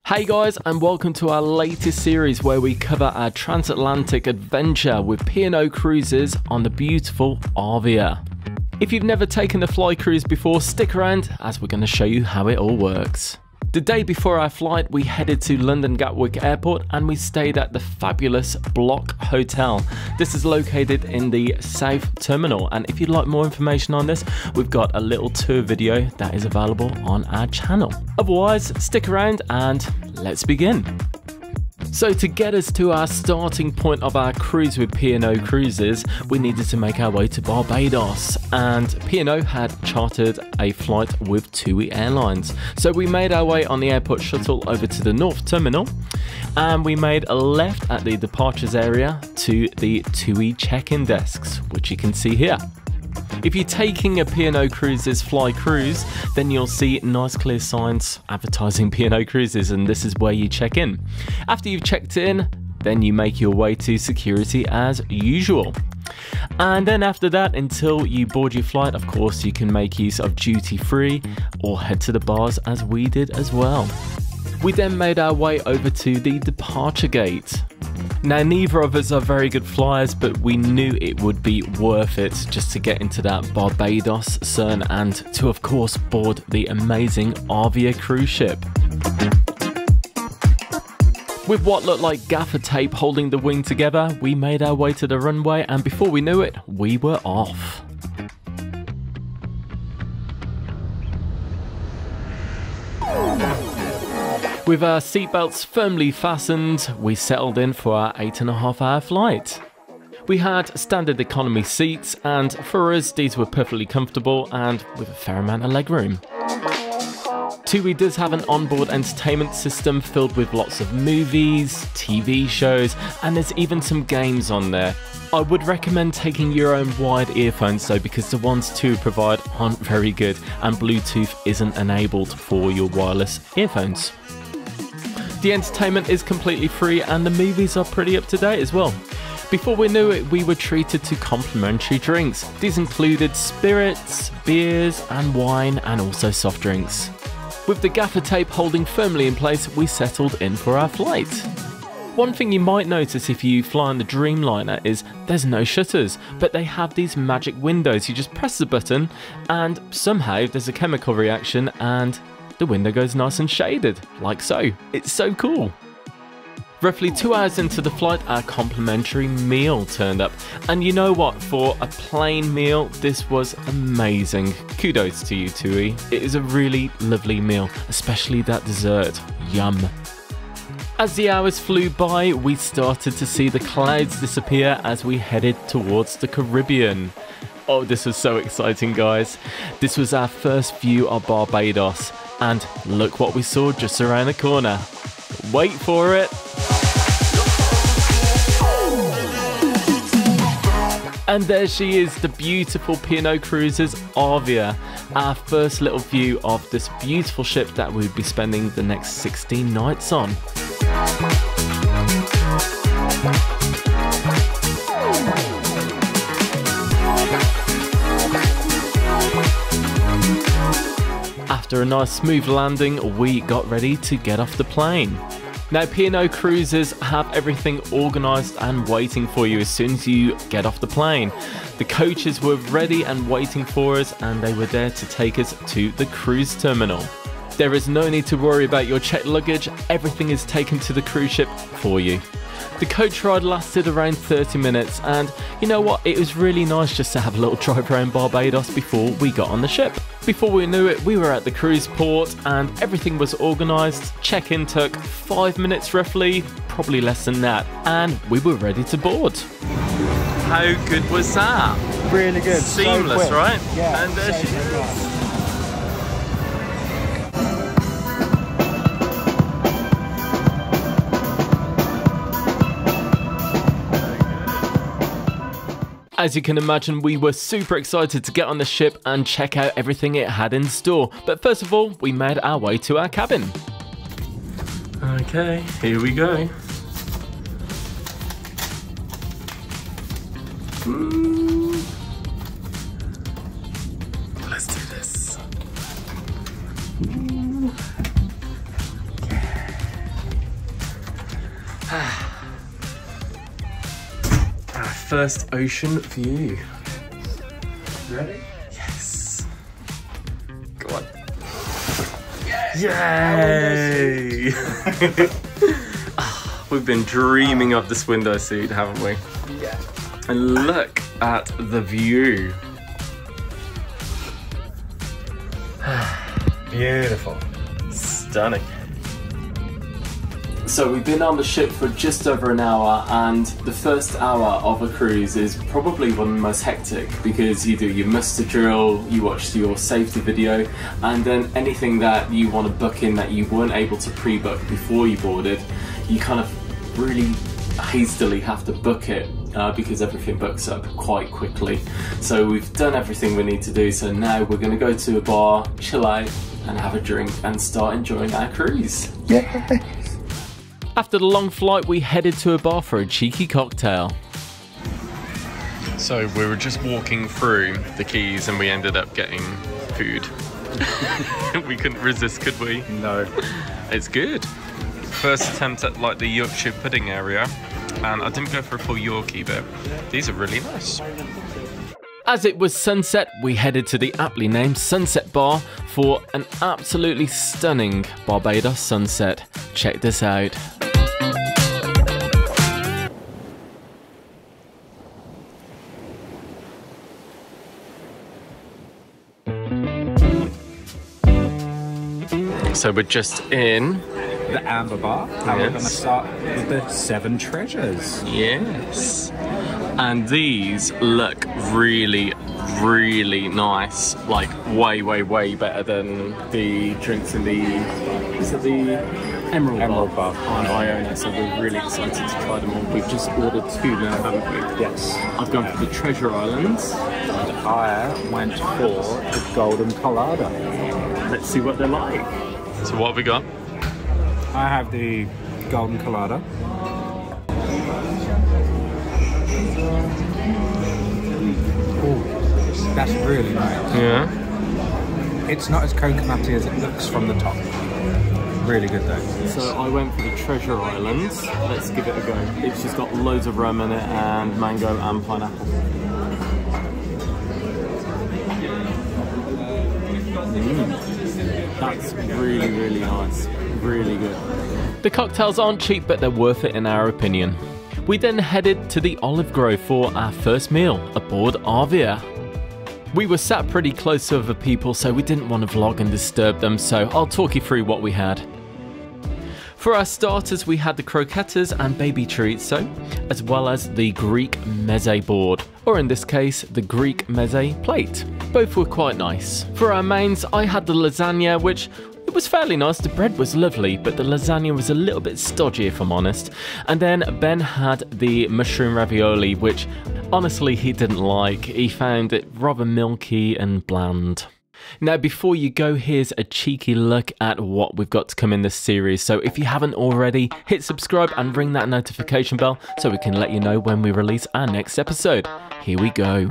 Hey guys, and welcome to our latest series where we cover our transatlantic adventure with P&O Cruises on the beautiful Arvia. If you've never taken a fly cruise before, stick around as we're going to show you how it all works. The day before our flight, we headed to London Gatwick Airport and we stayed at the fabulous Block Hotel. This is located in the South Terminal, and if you'd like more information on this, we've got a little tour video that is available on our channel. Otherwise, stick around and let's begin. So to get us to our starting point of our cruise with P&O Cruises, we needed to make our way to Barbados, and P&O had chartered a flight with TUI Airlines. So we made our way on the airport shuttle over to the North Terminal, and we made a left at the departures area to the TUI check-in desks, which you can see here. If you're taking a P&O Cruises fly cruise, then you'll see nice clear signs advertising P&O Cruises, and this is where you check in. After you've checked in, then you make your way to security as usual. And then after that, until you board your flight, of course, you can make use of duty free or head to the bars as we did as well. We then made our way over to the departure gate. Now, neither of us are very good flyers, but we knew it would be worth it just to get into that Barbados sun and to, of course, board the amazing Arvia cruise ship. With what looked like gaffer tape holding the wing together, we made our way to the runway, and before we knew it, we were off. With our seatbelts firmly fastened, we settled in for our 8.5-hour flight. We had standard economy seats, and for us these were perfectly comfortable and with a fair amount of legroom. TUI does have an onboard entertainment system filled with lots of movies, TV shows, and there's even some games on there. I would recommend taking your own wired earphones though, because the ones TUI provide aren't very good and Bluetooth isn't enabled for your wireless earphones. The entertainment is completely free and the movies are pretty up to date as well. Before we knew it, we were treated to complimentary drinks. These included spirits, beers and wine, and also soft drinks. With the gaffer tape holding firmly in place, we settled in for our flight. One thing you might notice if you fly on the Dreamliner is there's no shutters, but they have these magic windows. You just press the button and somehow there's a chemical reaction and the window goes nice and shaded, like so. It's so cool. Roughly 2 hours into the flight, our complimentary meal turned up. And you know what? For a plain meal, this was amazing. Kudos to you, TUI. It is a really lovely meal, especially that dessert. Yum. As the hours flew by, we started to see the clouds disappear as we headed towards the Caribbean. Oh, this was so exciting, guys. This was our first view of Barbados. And look what we saw just around the corner. Wait for it. And there she is, the beautiful P&O Cruises Arvia. Our first little view of this beautiful ship that we'll be spending the next 16 nights on. After a nice smooth landing, we got ready to get off the plane. Now, P&O Cruises have everything organised and waiting for you as soon as you get off the plane. The coaches were ready and waiting for us, and they were there to take us to the cruise terminal. There is no need to worry about your checked luggage, everything is taken to the cruise ship for you. The coach ride lasted around 30 minutes, and you know what, it was really nice just to have a little drive around Barbados before we got on the ship. Before we knew it, we were at the cruise port and everything was organised. Check-in took 5 minutes roughly, probably less than that, and we were ready to board. How good was that? Really good. Seamless, so right? Yeah. And there she is. As you can imagine, we were super excited to get on the ship and check out everything it had in store. But first of all, we made our way to our cabin. Okay, here we go. Let's do this. Yeah. Our first ocean view. Ready? Yes. Go on. Yay! We've been dreaming of this window seat, haven't we? Yeah. And look at the view. Beautiful. Stunning. So we've been on the ship for just over an hour, and the first hour of a cruise is probably one of the most hectic because you do your muster drill, you watch your safety video, and then anything that you want to book in that you weren't able to pre-book before you boarded, you kind of really hastily have to book it because everything books up quite quickly. So we've done everything we need to do, so now we're going to go to a bar, chill out and have a drink and start enjoying our cruise. Yeah. After the long flight, we headed to a bar for a cheeky cocktail. So we were just walking through the quays and we ended up getting food. We couldn't resist, could we? No. It's good. First attempt at like the Yorkshire pudding area, and I didn't go for a full Yorkie, but these are really nice. As it was sunset, we headed to the aptly named Sunset Bar for an absolutely stunning Barbados sunset. Check this out. So we're just in The Amber Bar, and we're going to start with the 7 treasures. Yes. And these look really, really nice. Like way, way, way better than the drinks in the, is it the Emerald Bar on Iona? So we're really excited to try them all. We've just ordered 2 now, haven't we? Yes. I've gone for the Treasure Islands. And I went for the Golden Colada. Let's see what they're like. So what have we got? I have the Golden Colada. Ooh, that's really nice. Yeah. It's not as coconutty as it looks from the top. Really good though. So I went for the Treasure Islands. Let's give it a go. It's just got loads of rum in it and mango and pineapple. That's really, really nice. Really good. The cocktails aren't cheap, but they're worth it in our opinion. We then headed to the Olive Grove for our first meal aboard Arvia. We were sat pretty close to other people, so we didn't want to vlog and disturb them, so I'll talk you through what we had. For our starters, we had the croquettes and baby chorizo, as well as the Greek meze board, or in this case, the Greek meze plate. Both were quite nice. For our mains, I had the lasagna, which it was fairly nice. The bread was lovely, but the lasagna was a little bit stodgy, if I'm honest. And then Ben had the mushroom ravioli, which honestly he didn't like. He found it rather milky and bland. Now, before you go, here's a cheeky look at what we've got to come in this series. So if you haven't already, hit subscribe and ring that notification bell so we can let you know when we release our next episode. Here we go.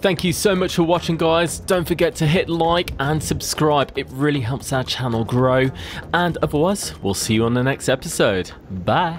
Thank you so much for watching, guys. Don't forget to hit like and subscribe. It really helps our channel grow. And otherwise, we'll see you on the next episode. Bye.